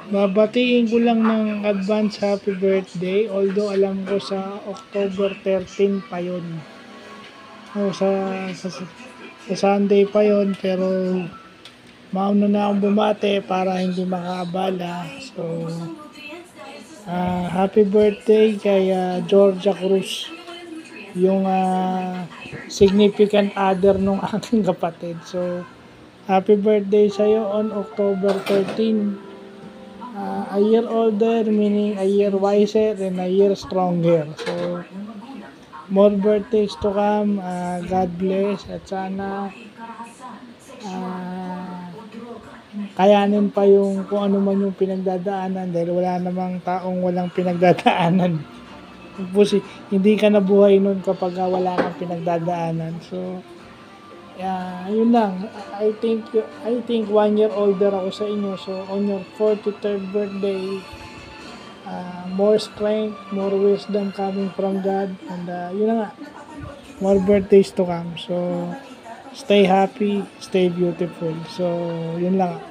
Babatiin ko lang ng advance happy birthday, although alam ko sa October 13 pa yun. O sa Sunday pa yun, pero mauna na akong bumate para hindi makaabala. So, happy birthday kay Georgia Cruz, yung significant other nung aking kapatid. So, happy birthday sa'yo on October 13. A year older, meaning a year wiser and a year stronger. So, more birthdays to come. God bless. At sana kayanin pa yung kung ano man yung pinagdadaanan, dahil wala namang taong walang pinagdadaanan. Hindi ka nabuhay nun kapag wala kang pinagdadaanan. So, yun lang. I think 1 year older ako sa inyo. So, on your 43rd birthday, more strength, more wisdom coming from God. And yun na nga. More birthdays to come. So, stay happy, stay beautiful. So, yun lang.